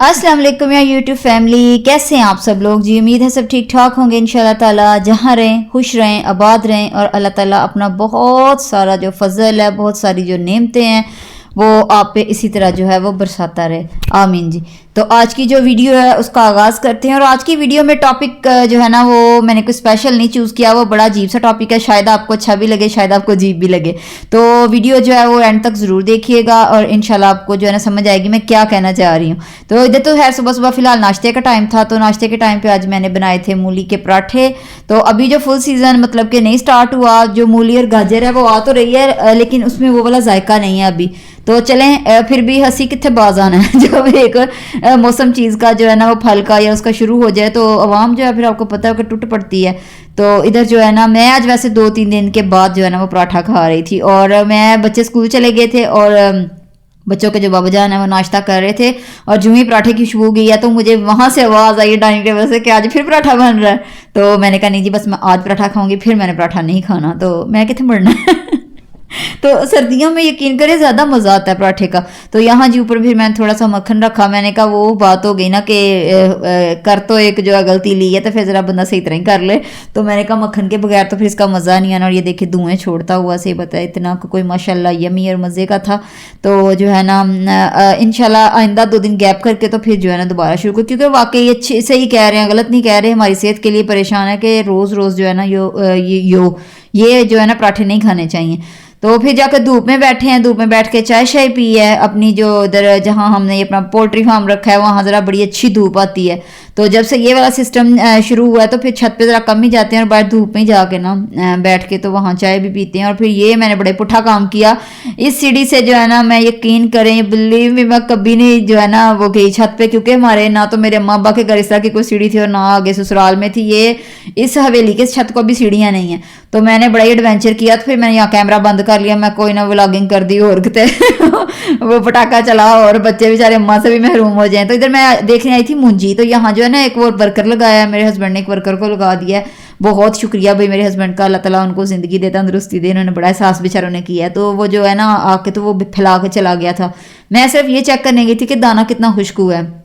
अस्सलाम वालेकुम या यूट्यूब फैमिली, कैसे हैं आप सब लोग। जी उम्मीद है सब ठीक ठाक होंगे इंशाल्लाह ताला। जहाँ रहें खुश रहें, आबाद रहें और अल्लाह ताला अपना बहुत सारा जो फजल है, बहुत सारी जो नेमतें हैं वो आप पे इसी तरह जो है वो बरसाता रहे, आमीन जी। तो आज की जो वीडियो है उसका आगाज़ करते हैं। और आज की वीडियो में टॉपिक जो है ना वो मैंने कोई स्पेशल नहीं चूज़ किया, वो बड़ा अजीब सा टॉपिक है। शायद आपको अच्छा भी लगे, शायद आपको अजीब भी लगे। तो वीडियो जो है वो एंड तक ज़रूर देखिएगा और इंशाल्लाह आपको जो है ना समझ आएगी मैं क्या कहना चाह रही हूँ। तो इधर तो है सुबह सुबह फिलहाल नाश्ते का टाइम था, तो नाश्ते के टाइम पे आज मैंने बनाए थे मूली के पराठे। तो अभी जो फुल सीज़न मतलब कि नहीं स्टार्ट हुआ, जो मूली और गाजर है वो आ तो रही है लेकिन उसमें वो वाला जायका नहीं है अभी। तो चलें फिर भी हंसी कितने बाज आना है जब एक मौसम चीज़ का जो है ना वो फल का या उसका शुरू हो जाए तो आवाम जो है फिर आपको पता है कि टूट पड़ती है। तो इधर जो है ना मैं आज वैसे 2-3 दिन के बाद जो है ना वो पराठा खा रही थी और मैं बच्चे स्कूल चले गए थे और बच्चों के जो बाबा जान है वो नाश्ता कर रहे थे और जो ही पराठे की खुशबू गई है तो मुझे वहाँ से आवाज़ आई डाइनिंग टेबल से कि आज फिर पराठा बन रहा है। तो मैंने कहा नहीं जी बस मैं आज पराठा खाऊंगी, फिर मैंने पराठा नहीं खाना। तो मैं कितने बढ़ना है तो सर्दियों में यकीन करें ज़्यादा मज़ा आता है पराठे का। तो यहाँ जी ऊपर फिर मैंने थोड़ा सा मक्खन रखा। मैंने कहा वो बात हो गई ना कि कर तो एक जो है गलती ली है तो फिर ज़रा बंदा सही तरह ही कर ले। तो मैंने कहा मक्खन के बगैर तो फिर इसका मज़ा नहीं आना। और ये देखिए धुएँ छोड़ता हुआ से बताया इतना कोई माशाल्लाह यमी और मज़े का था। तो जो है ना इंशाल्लाह आइंदा 2 दिन गैप करके तो फिर जो है ना दोबारा शुरू कर, क्योंकि वाकई अच्छे सही कह रहे हैं, गलत नहीं कह रहे। हमारी सेहत के लिए परेशान है कि रोज़ रोज़ जो है ना ये जो है ना पराठे नहीं खाने चाहिए। तो फिर जाकर धूप में बैठे हैं, धूप में बैठ के चाय शाय पी है अपनी जो उधर जहाँ हमने अपना पोल्ट्री फार्म रखा है वहाँ ज़रा बड़ी अच्छी धूप आती है। तो जब से ये वाला सिस्टम शुरू हुआ है तो फिर छत पे ज़रा कम ही जाते हैं और बाहर धूप में जाके ना बैठ के तो वहाँ चाय भी पीते हैं। और फिर ये मैंने बड़े पुट्ठा काम किया, इस सीढ़ी से जो है ना मैं यकीन करें बिलीव में मैं कभी नहीं जो है ना वो गई छत पे, क्योंकि हमारे ना तो मेरे अम्मा अब्बा के घर इस तरह की कोई सीढ़ी थी और ना आगे ससुराल में थी। ये इस हवेली के छत को भी सीढ़ियाँ नहीं है। तो मैंने बड़ा ही एडवेंचर किया। तो फिर मैंने यहाँ कैमरा बंद कर लिया, मैं कोई ना व्लॉगिंग कर दी और कितने वो पटाखा चला और बच्चे बेचारे अम्मा से भी महरूम हो जाए। तो इधर मैं देखने आई थी मुंजी, तो यहाँ जो है ना एक वो वर्कर लगाया है, मेरे हस्बैंड ने एक वर्कर को लगा दिया है। बहुत शुक्रिया भाई मेरे हस्बैंड का, अल्लाह ताला उनको ज़िंदगी दे, तंदुरुस्ती दे, उन्होंने बड़ा एहसास बेचारों ने किया है। तो वो जो है ना आके तो वो फैला के चला गया था। मैं सिर्फ ये चेक करने गई थी कि दाना कितना खुश्क हुआ है।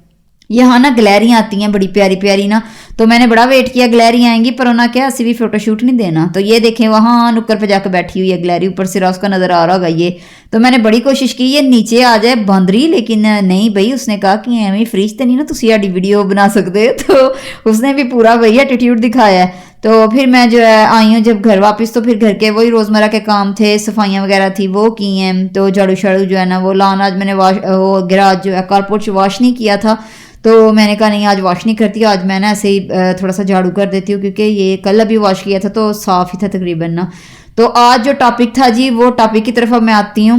यहाँ ना गलहरियाँ आती हैं बड़ी प्यारी प्यारी ना, तो मैंने बड़ा वेट किया गलहरियाँ आएंगी, पर उन्होंने क्या असी भी फोटोशूट नहीं देना। तो ये देखें वहाँ नुक्कर पे जाकर बैठी हुई है गलहरी, ऊपर सिरा उसका नज़र आ रहा होगा ये। तो मैंने बड़ी कोशिश की ये नीचे आ जाए बंदरी, लेकिन नहीं भाई, उसने कहा कि एवं फ्रिज तो नहीं ना तुम साड़ी वीडियो बना सकते। तो उसने भी पूरा वही एटीट्यूड दिखाया है। तो फिर मैं जो है आई हूँ जब घर वापस, तो फिर घर के वही रोज़मर्रा के काम थे, सफाइयाँ वगैरह थी वो की हैं। तो झाड़ू शाड़ू जो है ना वो लान, आज मैंने वो गैराज जो है कारपोर्ट वॉश नहीं किया था, तो मैंने कहा नहीं आज वॉश नहीं करती, आज मैं ना ऐसे ही थोड़ा सा झाड़ू कर देती हूँ, क्योंकि ये कल अभी वॉश किया था तो साफ़ ही था तकरीबन ना। तो आज जो टॉपिक था जी वो टॉपिक की तरफ अब मैं आती हूँ।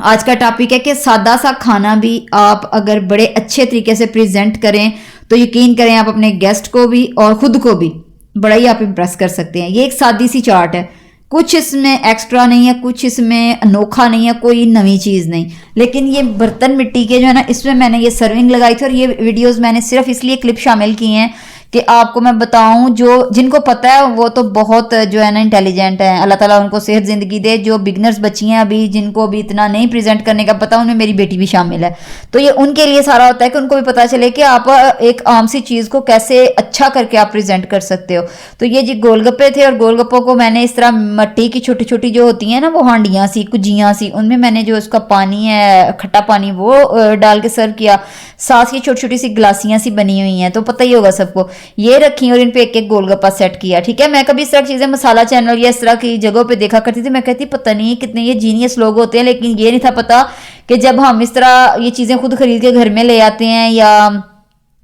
आज का टॉपिक है कि सादा सा खाना भी आप अगर बड़े अच्छे तरीके से प्रेजेंट करें तो यकीन करें आप अपने गेस्ट को भी और ख़ुद को भी बड़ा ही आप इम्प्रेस कर सकते हैं। ये एक सादी सी चार्ट है, कुछ इसमें एक्स्ट्रा नहीं है, कुछ इसमें अनोखा नहीं है, कोई नई चीज़ नहीं। लेकिन ये बर्तन मिट्टी के जो है ना इसमें मैंने ये सर्विंग लगाई थी और ये वीडियोस मैंने सिर्फ इसलिए क्लिप शामिल की हैं कि आपको मैं बताऊं, जो जिनको पता है वो तो बहुत जो है ना इंटेलिजेंट है, अल्लाह ताला उनको सेहत ज़िंदगी दे। जो बिगनर्स बच्ची हैं अभी जिनको अभी इतना नहीं प्रेजेंट करने का पता, उनमें मेरी बेटी भी शामिल है। तो ये उनके लिए सारा होता है कि उनको भी पता चले कि आप एक आम सी चीज़ को कैसे अच्छा करके आप प्रेजेंट कर सकते हो। तो ये जी गोलगप्पे थे और गोलगप्पों को मैंने इस तरह मिट्टी की छोटी छोटी जो होती हैं ना वो हांडियाँ सी कुजियाँ सी, उनमें मैंने जो उसका पानी है खट्टा पानी वो डाल के सर्व किया। साथ ही छोटी छोटी सी गिलासियाँ सी बनी हुई हैं, तो पता ही होगा सबको, ये रखी और इन पे एक एक गोलगप्पा सेट किया। ठीक है, मैं कभी इस तरह की चीज़ें मसाला चैनल या इस तरह की जगहों पे देखा करती थी, मैं कहती पता नहीं कितने ये जीनियस लोग होते हैं, लेकिन ये नहीं था पता कि जब हम इस तरह ये चीज़ें खुद खरीद के घर में ले आते हैं या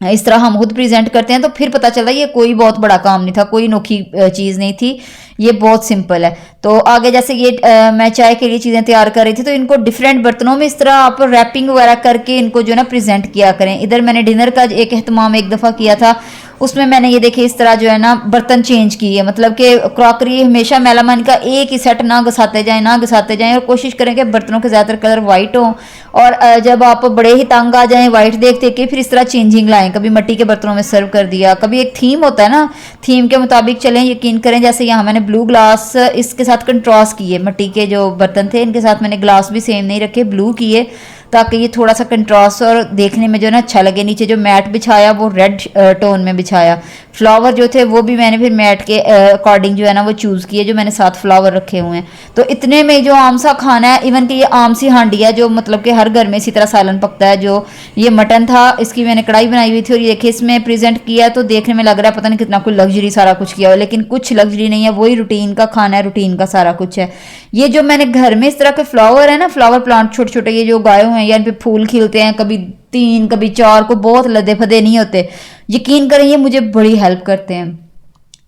इस तरह हम खुद प्रेजेंट करते हैं तो फिर पता चलता है ये कोई बहुत बड़ा काम नहीं था, कोई अनोखी चीज़ नहीं थी, ये बहुत सिंपल है। तो आगे जैसे ये मैं चाय के लिए चीज़ें तैयार कर रही थी, तो इनको डिफरेंट बर्तनों में इस तरह आप रैपिंग वगैरह करके इनको जो है ना प्रेजेंट किया करें। इधर मैंने डिनर का एक एहतमाम एक दफ़ा किया था, उसमें मैंने ये देखे इस तरह जो है ना बर्तन चेंज किए, मतलब कि क्रॉकरी हमेशा मेलामाइन का एक ही सेट ना घसाते जाएं और कोशिश करें कि बर्तनों के ज़्यादातर कलर वाइट हों। और जब आप बड़े ही तंग आ जाएं वाइट देख देख के, फिर इस तरह चेंजिंग लाएं, कभी मिट्टी के बर्तनों में सर्व कर दिया, कभी एक थीम होता है ना, थीम के मुताबिक चलें। यकीन करें जैसे यहाँ मैंने ब्लू ग्लास इसके साथ कंट्रास्ट किए, मिट्टी के जो बर्तन थे इनके साथ मैंने ग्लास भी सेम नहीं रखे, ब्लू किए, ताकि ये थोड़ा सा कंट्रास्ट और देखने में जो है ना अच्छा लगे। नीचे जो मैट बिछाया वो रेड टोन में बिछाया। फ्लावर जो थे वो भी मैंने फिर मैट के अकॉर्डिंग जो है ना वो चूज़ किए, जो मैंने 7 फ्लावर रखे हुए हैं। तो इतने में जो आम सा खाना है, इवन कि ये आम सी हांडी है जो मतलब कि हर घर में इसी तरह सालन पकता है। जो ये मटन था इसकी मैंने कढ़ाई बनाई हुई थी और ये देखिए इसमें प्रेजेंट किया तो देखने में लग रहा है पता नहीं कितना कोई लग्जरी सारा कुछ किया हुआ, लेकिन कुछ लग्जरी नहीं है, वही रूटीन का खाना है, रूटीन का सारा कुछ है। ये जो मैंने घर में इस तरह के फ्लावर है ना, फ्लावर प्लांट छोटे छोटे ये जो उगाए हुए हैं, या इन पे फूल खिलते हैं, कभी 3 कभी 4 को, बहुत लदे फदे नहीं होते। यकीन करें ये मुझे बड़ी हेल्प करते हैं।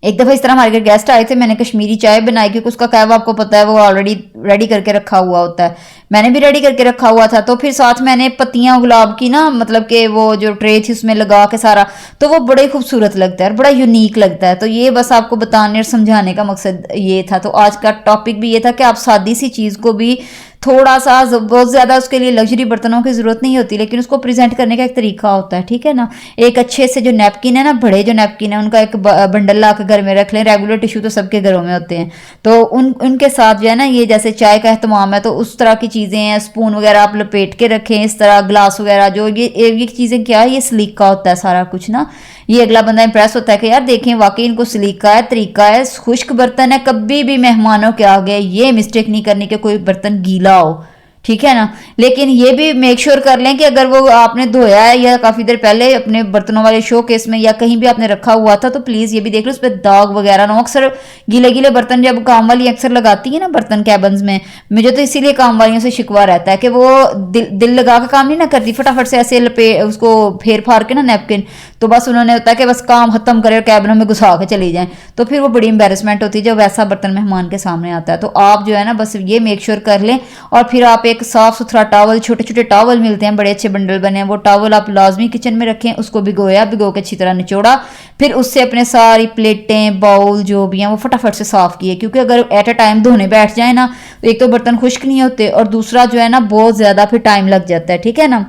एक दफ़ा इस तरह हमारे घर गेस्ट आए थे, मैंने कश्मीरी चाय बनाई, क्योंकि उसका कहवा आपको पता है वो ऑलरेडी रेडी करके रखा हुआ होता है, मैंने भी रेडी करके रखा हुआ था। तो फिर साथ मैंने पत्तियां गुलाब की ना, मतलब कि वो जो ट्रे थी उसमें लगा के सारा, तो वो बड़े खूबसूरत लगता है और बड़ा यूनिक लगता है। तो ये बस आपको बताने और समझाने का मकसद ये था। तो आज का टॉपिक भी ये था कि आप सादी सी चीज़ को भी थोड़ा सा, बहुत ज़्यादा उसके लिए लग्जरी बर्तनों की ज़रूरत नहीं होती, लेकिन उसको प्रेजेंट करने का एक तरीका होता है, ठीक है ना। एक अच्छे से जो नैपकिन है ना, बड़े जो नैपकिन है उनका एक बंडल ला के घर में रख लें। रेगुलर टिश्यू तो सबके घरों में होते हैं, तो उनके साथ जो है ना, ये जैसे चाय का एहतमाम है तो उस तरह की चीज़ें हैं, स्पून वगैरह आप लपेट के रखें इस तरह, ग्लास वगैरह जो ये चीज़ें क्या है, ये सलीका होता है सारा कुछ ना। ये अगला बंदा इंप्रेस होता है कि यार देखें वाकई इनको सलीका है, तरीका है। खुश्क बर्तन है, कभी भी मेहमानों के आगे ये मिस्टेक नहीं करनी कि कोई बर्तन गीला हो, ठीक है ना। लेकिन ये भी मेक श्योर कर लें कि अगर वो आपने धोया है या काफ़ी देर पहले अपने बर्तनों वाले शो केस में या कहीं भी आपने रखा हुआ था, तो प्लीज़ ये भी देख लो उस पर दाग वगैरह ना। अक्सर गीले गीले बर्तन जब काम वाली अक्सर लगाती है ना बर्तन कैबन्स में, मुझे तो इसीलिए काम वालियों से शिकवा रहता है कि वो दिल लगा के काम नहीं ना करती, फटाफट से ऐसे उसको फेर फार के ना नैपकिन, तो बस उन्होंने होता है कि बस काम खत्म करे और कैबिनों में घुसा के चली जाएं, तो फिर वो बड़ी एम्बेरसमेंट होती है जब वैसा बर्तन मेहमान के सामने आता है। तो आप जो है ना बस ये मेक श्योर कर लें, और फिर आप एक साफ सुथरा टॉवल, छोटे छोटे टॉवल मिलते हैं, बड़े अच्छे बंडल बने हैं, वो टॉवल आप लाजमी किचन में रखें। उसको भिगो के अच्छी तरह निचोड़ा, फिर उससे अपने सारी प्लेटें बाउल जो भी हैं वो फटाफट से साफ किए, क्योंकि अगर एट अ टाइम धोने बैठ जाए ना तो एक तो बर्तन खुश्क नहीं होते और दूसरा जो है ना बहुत ज़्यादा फिर टाइम लग जाता है, ठीक है ना।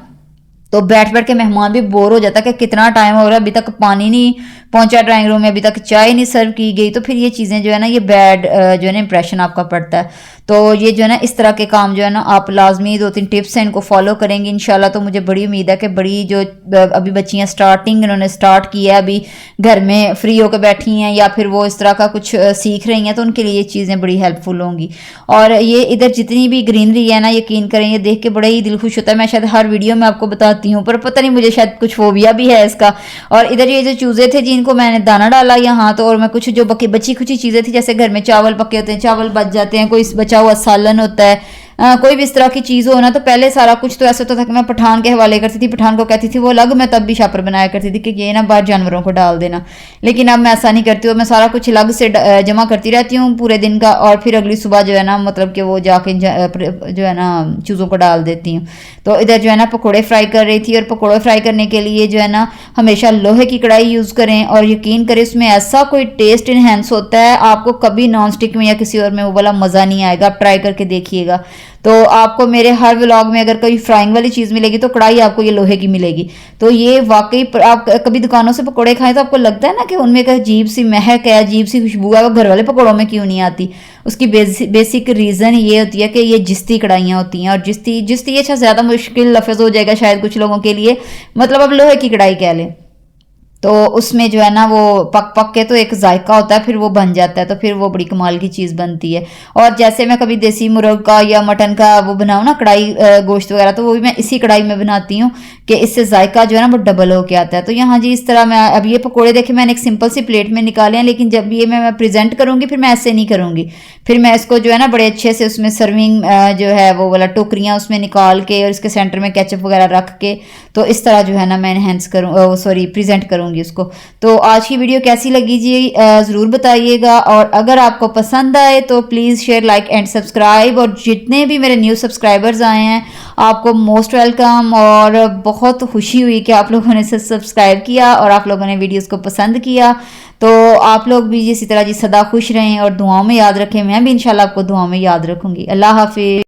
तो बैठ बैठ के मेहमान भी बोर हो जाता है कि कितना टाइम हो रहा है, अभी तक पानी नहीं पहुंचा ड्राइंग रूम में, अभी तक चाय नहीं सर्व की गई, तो फिर ये चीज़ें जो है ना ये बैड जो है ना इंप्रेशन आपका पड़ता है। तो ये जो है ना इस तरह के काम जो है ना आप लाजमी 2-3 टिप्स हैं इनको फॉलो करेंगे इंशाल्लाह। तो मुझे बड़ी उम्मीद है कि बड़ी जो अभी बच्चियाँ स्टार्टिंग इन्होंने स्टार्ट किया है, अभी घर में फ्री होकर बैठी हैं या फिर वो इस तरह का कुछ सीख रही हैं, तो उनके लिए ये चीज़ें बड़ी हेल्पफुल होंगी। और ये इधर जितनी भी ग्रीनरी है ना, यकीन करें ये देख के बड़ा ही दिल खुश होता है। मैं शायद हर वीडियो में आपको बताती हूँ, पर पता नहीं मुझे शायद कुछ फोबिया भी है इसका। और इधर ये जो चूज़े थे जिनको मैंने दाना डाला यहाँ, तो और मैं कुछ जो बची खुची चीज़ें थी, जैसे घर में चावल पके होते हैं, चावल बच जाते हैं, कोई बचा हुआ सालन होता है, कोई भी इस तरह की चीज़ हो ना, तो पहले सारा कुछ तो ऐसा होता था कि मैं पठान के हवाले करती थी, पठान को कहती थी वो अलग, मैं तब भी शापर बनाया करती थी कि ये ना बाहर जानवरों को डाल देना। लेकिन अब मैं ऐसा नहीं करती हूँ, मैं सारा कुछ अलग से जमा करती रहती हूँ पूरे दिन का, और फिर अगली सुबह जो है ना मतलब कि वो जाके जो है ना चूज़ों को डाल देती हूँ। तो इधर जो है ना पकौड़े फ्राई कर रही थी, और पकौड़े फ्राई करने के लिए जो है ना हमेशा लोहे की कढ़ाई यूज़ करें, और यकीन करें उसमें ऐसा कोई टेस्ट इन्हेंस होता है, आपको कभी नॉन स्टिक में या किसी और में वो वाला मज़ा नहीं आएगा। आप ट्राई करके देखिएगा। तो आपको मेरे हर व्लॉग में अगर कोई फ्राइंग वाली चीज़ मिलेगी तो कढ़ाई आपको ये लोहे की मिलेगी। तो ये वाकई आप कभी दुकानों से पकौड़े खाएं तो आपको लगता है ना कि उनमें एक अजीब सी महक है, अजीब सी खुशबू है, वो घर वाले पकौड़ों में क्यों नहीं आती। उसकी बेसिक रीज़न ये होती है कि ये जिस्ती कढ़ाइयाँ होती हैं, और जिस्ती अच्छा ज़्यादा मुश्किल लफ्ज़ हो जाएगा शायद कुछ लोगों के लिए, मतलब अब लोहे की कढ़ाई कह लें। तो उसमें जो है ना वो पक के तो एक जायका होता है, फिर वो बन जाता है, तो फिर वो बड़ी कमाल की चीज़ बनती है। और जैसे मैं कभी देसी मुर्ग का या मटन का वो बनाऊँ ना कढ़ाई गोश्त वगैरह, तो वो भी मैं इसी कढ़ाई में बनाती हूँ कि इससे जायका जो है ना वो डबल होके आता है। तो यहाँ जी इस तरह मैं अब ये पकौड़े देखे मैंने एक सिंपल सी प्लेट में निकाले हैं, लेकिन जब ये मैं प्रेजेंट करूँगी फिर मैं ऐसे नहीं करूँगी, फिर मैं इसको जो है ना बड़े अच्छे से उसमें सर्विंग जो है वो वाला टोकरियाँ उसमें निकाल के और इसके सेंटर में केचप वगैरह रख के, तो इस तरह जो है ना मैं एनहेंस करूँ प्रेजेंट करूँगी उसको। तो आज की वीडियो कैसी लगी जी ज़रूर बताइएगा, और अगर आपको पसंद आए तो please share like and subscribe. और जितने भी मेरे न्यू सब्सक्राइबर्स आए हैं आपको मोस्ट वेलकम, और बहुत खुशी हुई कि आप लोगों ने सब्सक्राइब किया और आप लोगों ने वीडियोस को पसंद किया। तो आप लोग भी इसी तरह जी सदा खुश रहें और दुआओं में याद रखें। मैं भी इंशाल्लाह आपको दुआओं में याद रखूँगी। अल्लाह हाफिज़।